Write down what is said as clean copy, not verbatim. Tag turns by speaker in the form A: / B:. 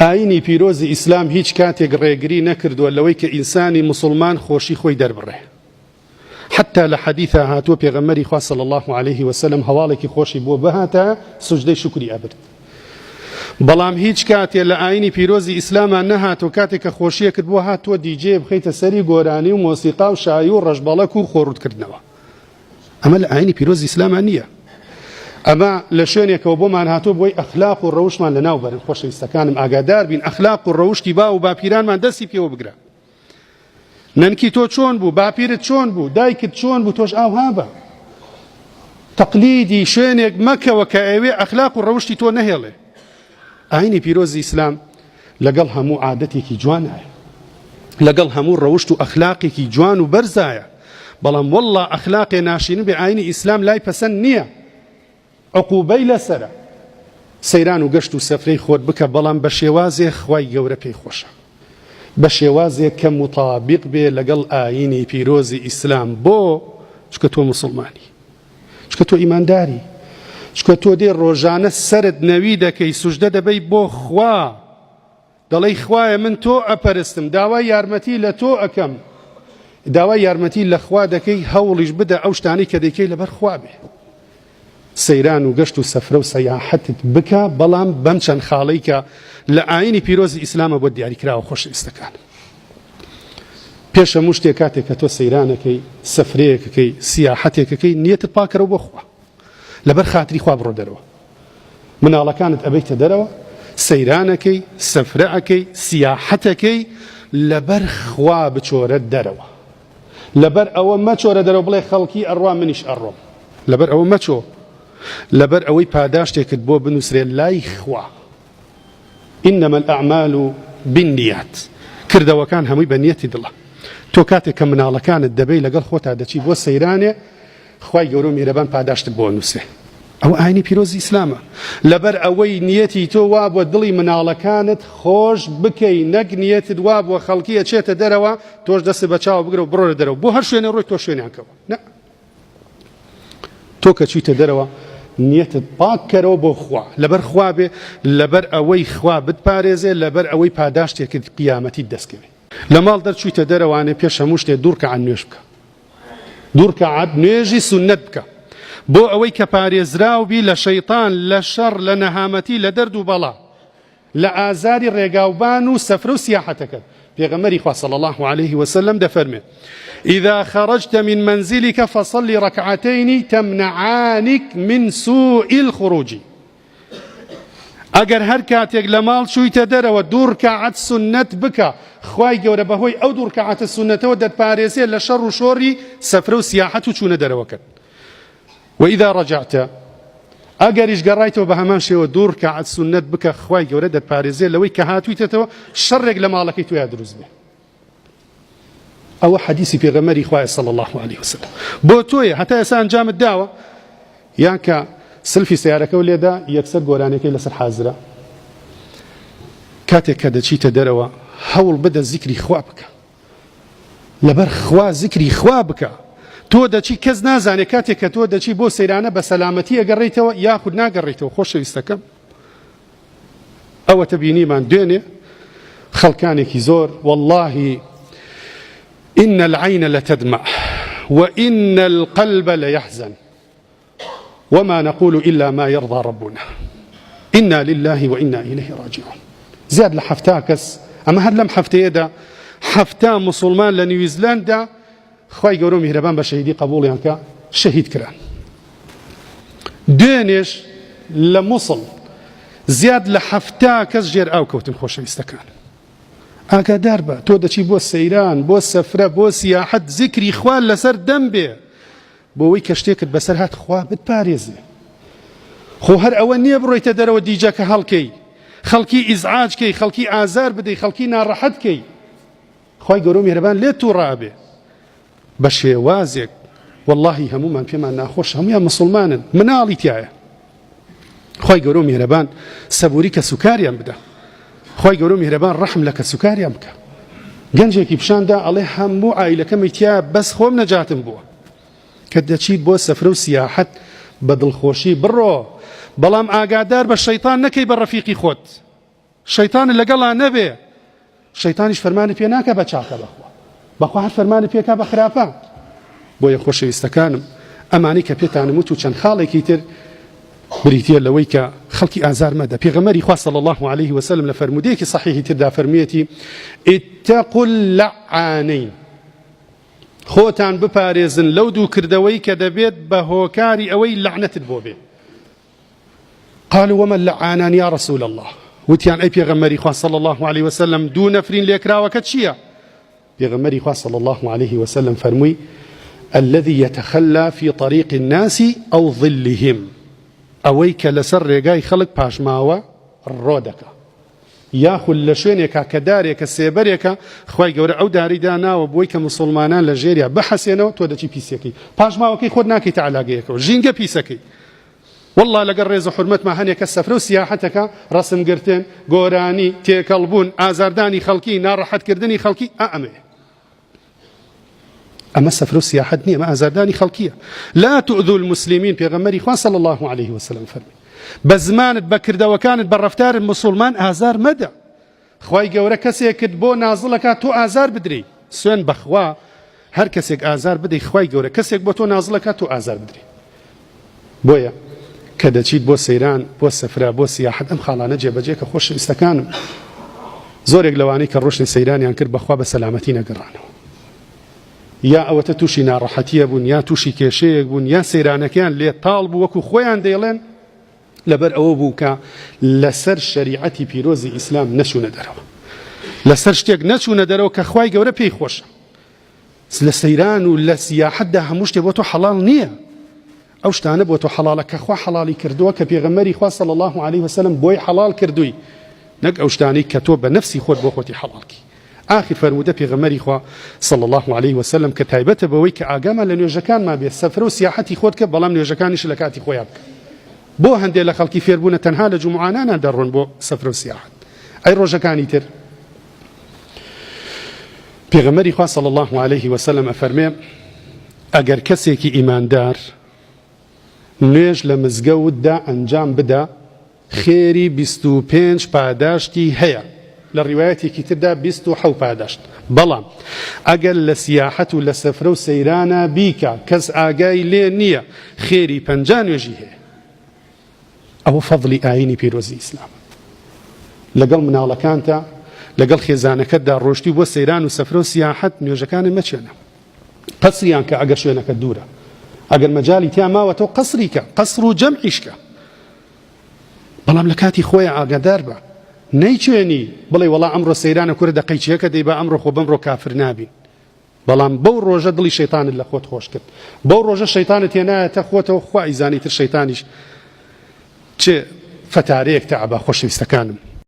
A: ئاینی پیرۆزی ئیسلام هیچ کاتێک ڕێگری نەکردووە لەوەی کە ئینسانی مسلمان خۆشی خۆی دەربڕێ. حتى لحديث هاتو پیغمبری خوا صلی الله عليه وسلم هەواڵێکی خۆشی بۆ بهاتە سوجدەی شکری ئەبرد. بەڵام هیچ کاتێ لە ئاینی پیرۆزی ئیسلامان نەهاتۆ کاتێک کە خۆشیەکت بۆ هاتووە دیجێ بخەیتە سەری گۆرانی و مۆسیقا و شایی و ڕەشبەڵەک و خۆڕوودکردنەوە. ئەمە لە ئاینی پیرۆزی ئیسلامان نییە. ئەمە لە شوێنێکەوە بۆمان هاتووە بۆی ئەخلاق و ڕەوشمان لەناو بەرن. خۆشەویستەکانم ئاگادار بین ئەخلاق و ڕەوشی با و باپیرانمان دەستی پێوە بگرە. نەنکی تۆ چۆن بوو، باپیرت چۆن بوو، دایکت چۆن بوو، تۆش ئاوها بە. تەقلیدی شوێنێک مەکەوە کە ئەوێ ئەخلاق و ڕەوشی تۆ نەهێڵێ. ئاینی پیرۆزی ئیسلام لەگەڵ هەموو عادەتێکی جوانایە، لەگەڵ هەموو ڕەوشت و ئەخلاقێکی جوان و بەرزایە. بەڵام وەڵڵا ئەخلاقێ ناشین بێ ئاینی ئیسلام لای پەسەند نییە، عقوبەی لەسەرە. سەیران و گەشت و سەفرەی خۆت بکە، بەڵام بە شێوازێ خوای گەورە پێی خۆشە، بە شێوازێک کە مطابق بێ لەگەڵ ئاینی پیرۆزی ئیسلام. بۆ چکە تۆ مسلمانی، چکە تۆ ئیمانداری، چکە تۆ دێ ڕۆژانە سەرت نەوی دەکەی، سوژدە دەبەی بۆ خوا، دەڵێی خوایە من تۆ ئەپەرستم، داوای یارمەتی لە تۆ ئەەکەم، داوای یارمەتی لە خوا دەکەی، هەوڵیش بدە ئەو شتانەی کە دەیکەی لەبەر خوا بێ. سەیران و گەشت و سەفرە و سەیاحەتت بکە، بەڵام بەم چەند خاڵەی کە لە ئاینی پیرۆزی ئیسلامە بۆ دیاریکراوە. خۆشەویستەکان، پێش هەموو شتێک کاتێک کە تۆ سەیرانەکەی، سەفرەیەکەکەی، سیاحەتێکەکەی، نیەتت پاکەرەوە بۆ خوا، لەبەر خاتری خوا بڕۆ دەرەوە. مناڵەکانت ئەبەیتە دەرەوە، سەیرانەکەی، سەفرەکەی، سیاحەتەکەی، لەبەر خوا بچۆرە دەرەوە. لەبەر ئەوە مەچۆرە دەرەوە بڵێ خەڵکی ئەڕوا منیش ئەڕۆم، لەبەر ئەوە مەچۆ، لەبەر ئەوەی پاداشتێکت بۆ بنووسرێت لای خوا. إنما الأعمال بالنيات. کردەوەکان هەمووی بە نیەتی دڵە. تۆ کاتێک کە مناڵەکانت دەبەی لەگەڵ خۆتا دەچی بۆ سەیرانێ، خوای گەورە و میهرەبان پاداشتت بۆ نووسێ. ئەو ئاینی پیرۆزی ئیسلامە. لەبەر ئەوەی نیەتی تۆ وا بۆ دڵی مناڵەکانت خۆش بکەی، نەک نیەتت وا بۆ خەڵکی ئەچێتە دەرەوە، تۆش دەست بە چاو بگرە و بڕۆرە دەرەوە، بۆ هەر شوێنە ڕۆی تۆ شوێنیان کەوە. نە، تۆ کە چیتە دەرەوە نیەتت پاک کەرەوە بۆ خوا، لەبەر خوا بێ، لەبەر ئەوەی خوا بتپارێزێ، لەبەر ئەوەی پاداشتێکت قیامەتی دەستکەوێ. لە ماڵ دەرچوویتە دەرەوانێ پێش هەموو شتێ دوور ڕەکعەت نوێژ بکە، دوور ڕەکعەت نوێژی سوننەت بکە، بۆ ئەوەی کە پارێزراو بی لە شەیطان، لە شەڕ، لە نەهامەتی، لە دەرد و بەڵا، لە ئازاری ڕێگاوبان و سەفرە و سیاحەتەکەت. پێغەمبەری خوا صلی الله عليه وسلم دەفەرمێ: إذا خرجت من منزلك فصل ركعتين تمنعانك من سوء الخروج. ئەگەر هەر کاتێک لە ماڵ چوویتە دەرەوە دوور ڕەکعەت سوننەت بکە، خوای گەورە بەهۆی ئەو دوور ڕەکعەتە سوننەتەوە دەتپارێزێ لە شەڕ و شۆڕی سەفرە و سیاحەت و چوونە دەرەوەکەت. وإذا رجعت، ئەگەریش گەڕایتەوە بە هەمان شێوە دوور ڕەکعەت سوننەت بکە، خوای گەورە دەتپارێزێ لەوەی کە هاتوویتەوە شەڕێک لە ماڵەکەی تۆیا دروست بێ. ئەوە حەدیسی پێغەمبەری خوایە صلی الله عليه وسلم. بۆ تۆیە هەتا ئێستا ئەنجامت داوە، یان کە سلفی سیارەکە و لێدا یەکسەر گۆرانەکەی لەسەر حازرە، کاتێک کە دەچیتە دەرەوە هەوڵ بدە زیکری خوا بکە، لەبەر خوا زیکری خوا بکە. تۆ دەچی کەس نازانێت، کاتێک کە تۆ دەچی بۆ سەیرانە بە سەلامەتی ئەگەڕێیتەوە یاخود ناگەڕێیتەوە. خۆشەویستەکەم، ئەوە تەبینیمان دوێنێ خەڵکانێکی زۆر، والله إن العين لتدمع وإن القلب ليحزن وما نقول إلا ما يرضى ربنا إنا لله وإنا إليه راجعون. زاد لحفتاكس أما هاد لم حفتيدا حفتا مسلمان لنيوزيلندا، خواهي قولوا مهربان بشهيدي قبول يانكا شهيد كران. دينيش لمصل زياد لحفتاكس جير أو كوتن خوشەویستەکان. ئاگادار بە، تۆ دەچی بۆ سەیران، بۆ سەفرە، بۆ سیاحەت، زیکری خوا لەسەر دەم بێ، بۆەوەی کە شتێکت بەسەر هات خوا بتپارێزێ. خۆ هەر ئەوە نییە بڕۆیتە دەرەوە دیجەکە هەڵکەی، خەڵکی ئیزعاجکەی، خەڵکی ئازار بدەی، خەڵکی ناڕەحەتکەی. خوای گەورە و میهرەبان لێت توو ڕابێ بە شێوازێک. واللهی هەمومان پێمان ناخۆش، هەمویان مسلمانن، مناڵی تایە. خوای گەورە و میهرەبان سەبووری کە سوکاریان بدە، خوای گەورە و میهرەبان ڕەحم لە کە سوکاریان بکە. گەنجێکی پیشاندا ئەڵێ هەموو عایلەکەمی تیا بەس خۆم نەجاتم بووە. کە دەچیت بۆ سەفرە و سیاحەت بە دڵخۆشی بڕۆ، بەڵام ئاگادار بە شەیطان نەکەی بە ڕەفیقی خۆت. شەیتان لەگەڵا نەبێ شەیتانیش فەرمانی پێ ناکە بە چاکە بەخوا هەر فەرمانی پێکا بە خراپە بۆیە خۆشەویستەکانم ئەمانی کە پێتانم وت و چەند خاڵێکی تر بریتە لەوەی کە خەڵکی ئازار مەدە پێغەمبەری خوا صلی الله عليه وسلم لە فەرمودەیەکی صحیحی تردا فەرموویەتی اتقوا اللعانین خۆتان بپارێزن لەو دوو کردەوەی کە دەبێت بە هۆکاری ئەوەی لعنەتت بۆ بێ قالوا وما اللعانان يا رسول الله وتیان ئەی پێغەمبەری خوا صلی الله عليه وسلم دوو نەفرین لێکراوەکە چییە پێغەمبەری خوا صلی الله عليه وسلم فەرمووی الذي يتخلى في طريق الناس أو ظلهم ئەوەی کە لەسەر ڕێگای خەڵک پاشماوە ڕۆ دەکا یاخود لە شوێنێکا کە دارێکە سێبەرێکە خوای گەورە ئەو داری داناوە بۆی کە مسلمانان لە ژێریا بەحەسێنەوە تۆ دەچی پیسەکەی پاشماوەکەی خۆت ناکەیتە عەلاگەیەکەوە ژینگە پیسەکەی والله لەگەڵ ڕێز و حورمەتمان هەنێکە سەفرە و سیاحەتەکە ڕەسمگرتن گۆرانی تێکەڵبوون ئازاردانی خەڵکی ناڕەحەتکردنی خەڵکی ئەمە سەفر و سیاحەت نییە ئەمە ئازاردانی خەڵکیە لا تؤذوا المسلمين پێغەمبەری خوا صلی الله عليه وسلم فەرمی بە زمانت بە کردەوەکانت بە ڕەفتارت مسلمان ئازار مەدە خوای گەورە کەسێکت بۆ نازڵەکە تۆ ئازار بدرێ سوێن بەخوا هەر کەسێک ئازار بدەی خوای گەورە کەسێک بۆ تۆ نازڵەکە تۆ ئازار بدرێ بۆیە کە دەچیت بۆ سەیران بۆ سەفرە بۆ سیاحەت ئەم خاڵانە جێبەجێ کە خۆشەویستەکانم زۆرێک لەوانەی کە ڕۆشتن سەیرانیان کرد بەخوا بە سەلامەتی نەگەڕانەوە یا ئەوەتە تووشی ناڕەحەتیە بوون یا تووشی کێشەیەک بوون یا سەیرانەکەیان لێ تاڵ بوو وەکو خۆیان دەیڵێن لەبەر ئەوە بوو کە لەسەر شەریعەتی پیرۆزی ئیسلام نەچوونە دەرەوە لەسەر شتێک نەچوونە دەرەوە کە خوای گەورە پێی خۆشە لە سەیران و لە سیاحەتدا هەموو شتێک بۆ تۆ حەڵاڵ نییە ئەو شتانە بۆ تۆ حەڵاڵە کە خوا حەڵاڵی کردووە کە پێغەمبەری خوا صلی الله عليه وسلم بۆی حەڵاڵ کردووی نەک ئەو شتانەی کە تۆ بە نەفسی خۆت بۆ خۆتی حەڵاڵکی آخر فرموده پێغەمبەری خوا صلی الله عليه وسلم کە تایبەتە بەوەی کە ئاگامان لە نوێژەکانمان بێت سەفرە و سیاحەتی خۆت کە بەڵام نوێژەکانیش لە کاتی خۆیان بکە بۆ هەندێک لە خەڵکی فێربوونە تەنها لە جومعانانە دەڕۆن بۆ سەفرە و سیاحەت ئەی ڕۆژەکانی تر پێغەمبەری خوا صلی الله عليه وسلم ئەفەرمێ ئەگەر کەسێکی ئیماندار نوێژ لە مزگەوتدا ئەنجام بدە خێری 25 پاداشتی هەیە لە ڕیوایەتێکی تردا 27 پاداشت بەڵام ئەگەر لە سیاحەت و لە سەفرە و سەیرانە بیکە کەس ئاگای لێ نییە خێری 50 نوێژی هەیە ئەوە فەضلی ئاینی پیرۆزی ئیسلام لەگەڵ مناڵەکانتە لەگەڵ خێزانەکەتدا ڕۆشتی بۆ سەیران و سەفرە و سیاحەت نوێژەکانی مەچێنە قەسریان کە ئەگەر شوێنەکە دوورە ئەگەر مەجالی تیا ماوەتەوە قەسریکە قەسر و جەمعیشکە بەڵام لە کاتی خۆیان ئاگادار بە نەیچێنی بڵێ وەڵا ئەمڕۆ سەیرانە کوورە دەقەیچیەکە دەی بە ئەمڕۆ خۆ بەمڕۆ کافر نابین بەڵام بەو ڕۆژە دڵی شەیتانت لە خۆت خۆش کرد بەو ڕۆژە شەیتانت هێنایەتە خۆتەوە خوا ئیزانی تر شەیتانیش چێ فەتارەیەک تەعبا خۆشەویستەکانم